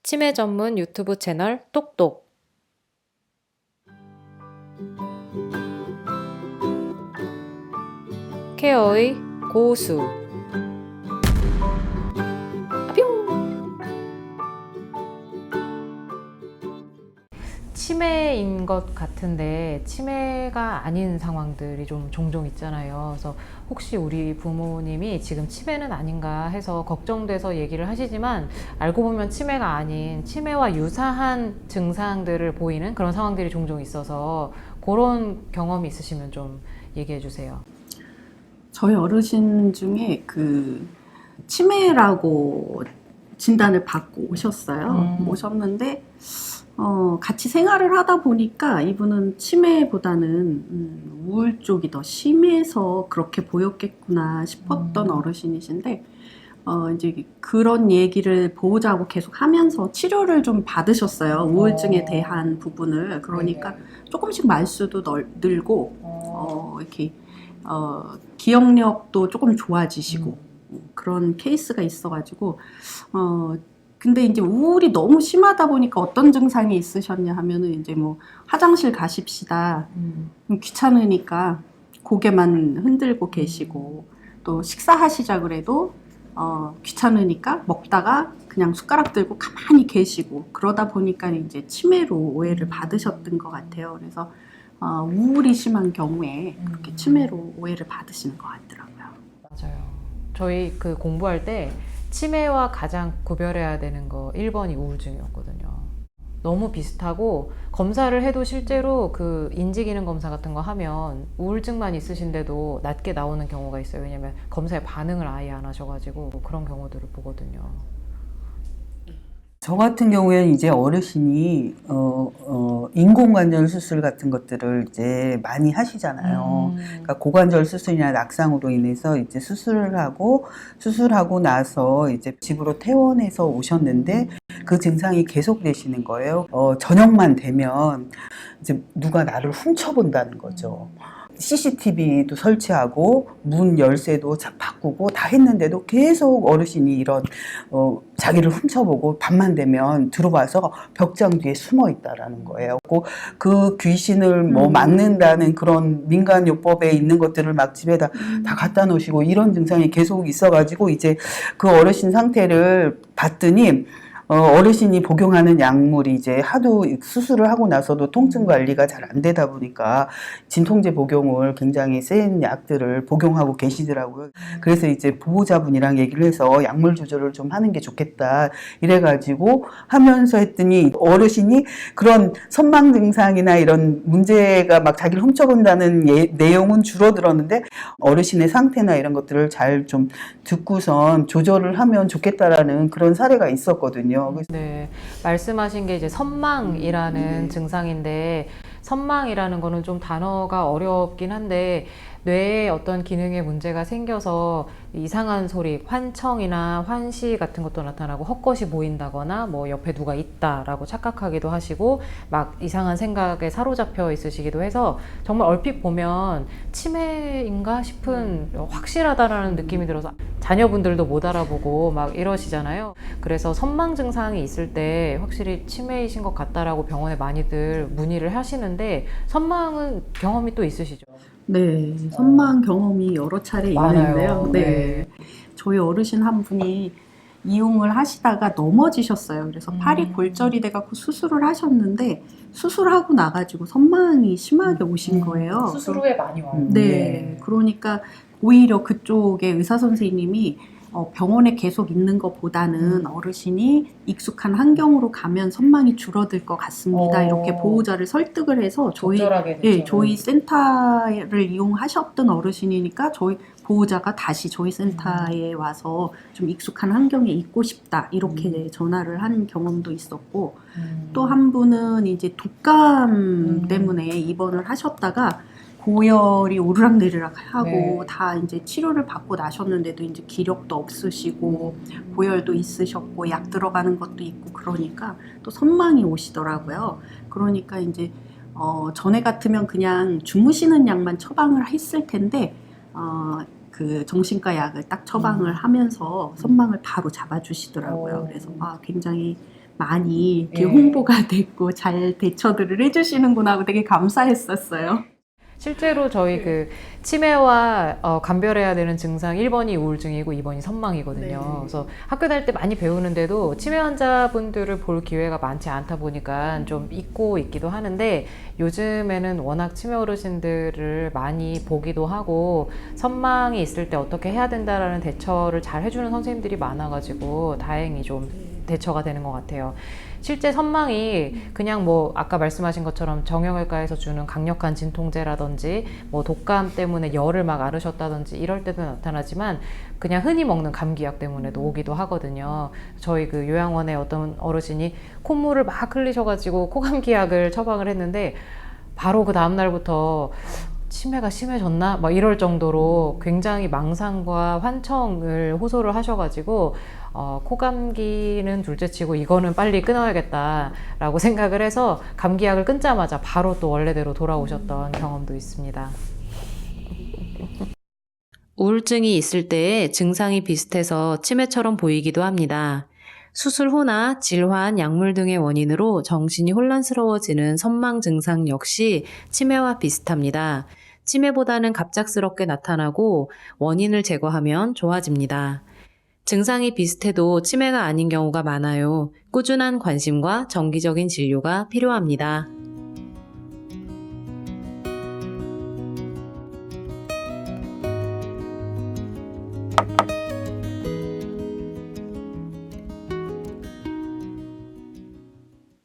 치매 전문 유튜브 채널 똑똑. 케어의 고수. 뿅! 치매인 것 같은데 치매가 아닌 상황들이 좀 종종 있잖아요. 그래서 혹시 우리 부모님이 지금 치매는 아닌가 해서 걱정돼서 얘기를 하시지만 알고 보면 치매가 아닌 치매와 유사한 증상들을 보이는 그런 상황들이 종종 있어서 그런 경험이 있으시면 좀 얘기해 주세요. 저희 어르신 중에 치매라고 진단을 받고 오셨어요. 오셨는데 같이 생활을 하다 보니까 이분은 치매보다는 우울 쪽이 더 심해서 그렇게 보였겠구나 싶었던 어르신이신데 이제 그런 얘기를 보호자하고 계속 하면서 치료를 좀 받으셨어요. 우울증에 대한 부분을. 그러니까 조금씩 말수도 늘고 이렇게 기억력도 조금 좋아지시고 그런 케이스가 있어가지고 근데 이제 우울이 너무 심하다 보니까 어떤 증상이 있으셨냐 하면은 이제 뭐 화장실 가십시다. 귀찮으니까 고개만 흔들고 계시고 또 식사하시자 그래도 귀찮으니까 먹다가 그냥 숟가락 들고 가만히 계시고 그러다 보니까 이제 치매로 오해를 받으셨던 것 같아요. 그래서 우울이 심한 경우에 그렇게 치매로 오해를 받으시는 것 같더라고요. 맞아요. 저희 공부할 때 치매와 가장 구별해야 되는 거 1번이 우울증이었거든요. 너무 비슷하고 검사를 해도 실제로 인지기능 검사 같은 거 하면 우울증만 있으신데도 낮게 나오는 경우가 있어요. 왜냐면 검사에 반응을 아예 안 하셔가지고 그런 경우들을 보거든요. 저 같은 경우에는 이제 어르신이 인공관절 수술 같은 것들을 이제 많이 하시잖아요. 그러니까 고관절 수술이나 낙상으로 인해서 이제 수술하고 나서 이제 집으로 퇴원해서 오셨는데 그 증상이 계속되시는 거예요. 저녁만 되면 이제 누가 나를 훔쳐본다는 거죠. CCTV도 설치하고 문 열쇠도 바꾸고 다 했는데도 계속 어르신이 이런 자기를 훔쳐보고 밤만 되면 들어와서 벽장 뒤에 숨어 있다라는 거예요. 그 귀신을 막는다는 그런 민간요법에 있는 것들을 막 집에다 다 갖다 놓으시고 이런 증상이 계속 있어가지고 이제 그 어르신 상태를 봤더니 어르신이 복용하는 약물이 이제 하도 수술을 하고 나서도 통증 관리가 잘 안 되다 보니까 진통제 복용을 굉장히 센 약들을 복용하고 계시더라고요. 그래서 이제 보호자분이랑 얘기를 해서 약물 조절을 좀 하는 게 좋겠다 이래가지고 하면서 했더니 어르신이 그런 선망 증상이나 이런 문제가 막 자기를 훔쳐본다는 내용은 줄어들었는데 어르신의 상태나 이런 것들을 잘 좀 듣고선 조절을 하면 좋겠다라는 그런 사례가 있었거든요. 네, 말씀하신 게 이제 선망이라는 증상인데 선망이라는 거는 좀 단어가 어렵긴 한데 뇌에 어떤 기능에 문제가 생겨서 이상한 소리, 환청이나 환시 같은 것도 나타나고 헛것이 보인다거나 뭐 옆에 누가 있다라고 착각하기도 하시고 막 이상한 생각에 사로잡혀 있으시기도 해서 정말 얼핏 보면 치매인가 싶은 확실하다라는 느낌이 들어서 자녀분들도 못 알아보고 막 이러시잖아요. 그래서 선망 증상이 있을 때 확실히 치매이신 것 같다라고 병원에 많이들 문의를 하시는데 선망은 경험이 또 있으시죠? 네, 선망 경험이 여러 차례 있는데요. 네. 네. 저희 어르신 한 분이 이용을 하시다가 넘어지셨어요. 그래서 팔이 골절이 돼갖고 수술을 하셨는데 수술하고 나가지고 선망이 심하게 오신 거예요. 수술 후에 많이 와요. 네, 그러니까 오히려 그쪽에 의사 선생님이 병원에 계속 있는 것보다는 어르신이 익숙한 환경으로 가면 선망이 줄어들 것 같습니다. 이렇게 보호자를 설득을 해서 저희 센터를 이용하셨던 어르신이니까 저희 보호자가 다시 저희 센터에 와서 좀 익숙한 환경에 있고 싶다 이렇게 전화를 한 경험도 있었고 또 한 분은 이제 독감 때문에 입원을 하셨다가 고열이 오르락내리락 하고 다 이제 치료를 받고 나셨는데도 이제 기력도 없으시고 고열도 있으셨고 약 들어가는 것도 있고 그러니까 또 선망이 오시더라고요. 그러니까 이제 전에 같으면 그냥 주무시는 약만 처방을 했을 텐데 그 정신과 약을 딱 처방을 하면서 선망을 바로 잡아주시더라고요. 그래서 굉장히 많이 이렇게 예. 홍보가 됐고 잘 대처들을 해주시는구나 하고 되게 감사했었어요. 실제로 저희 그 치매와 감별해야 되는 증상 1번이 우울증이고 2번이 선망이거든요. 네. 그래서 학교 다닐 때 많이 배우는데도 치매 환자분들을 볼 기회가 많지 않다 보니까 좀 잊고 있기도 하는데 요즘에는 워낙 치매 어르신들을 많이 보기도 하고 선망이 있을 때 어떻게 해야 된다라는 대처를 잘 해주는 선생님들이 많아가지고 다행히 좀 대처가 되는 것 같아요. 실제 선망이 그냥 뭐 아까 말씀하신 것처럼 정형외과에서 주는 강력한 진통제라든지 뭐 독감 때문에 열을 막 앓으셨다든지 이럴 때도 나타나지만 그냥 흔히 먹는 감기약 때문에도 오기도 하거든요. 저희 그 요양원에 어떤 어르신이 콧물을 막 흘리셔가지고 코감기약을 처방을 했는데 바로 그 다음날부터 치매가 심해졌나? 막 이럴 정도로 굉장히 망상과 환청을 호소를 하셔가지고 코감기는 둘째치고 이거는 빨리 끊어야겠다라고 생각을 해서 감기약을 끊자마자 바로 또 원래대로 돌아오셨던 경험도 있습니다. 우울증이 있을 때의 증상이 비슷해서 치매처럼 보이기도 합니다. 수술 후나 질환, 약물 등의 원인으로 정신이 혼란스러워지는 선망 증상 역시 치매와 비슷합니다. 치매보다는 갑작스럽게 나타나고 원인을 제거하면 좋아집니다. 증상이 비슷해도 치매가 아닌 경우가 많아요. 꾸준한 관심과 정기적인 진료가 필요합니다.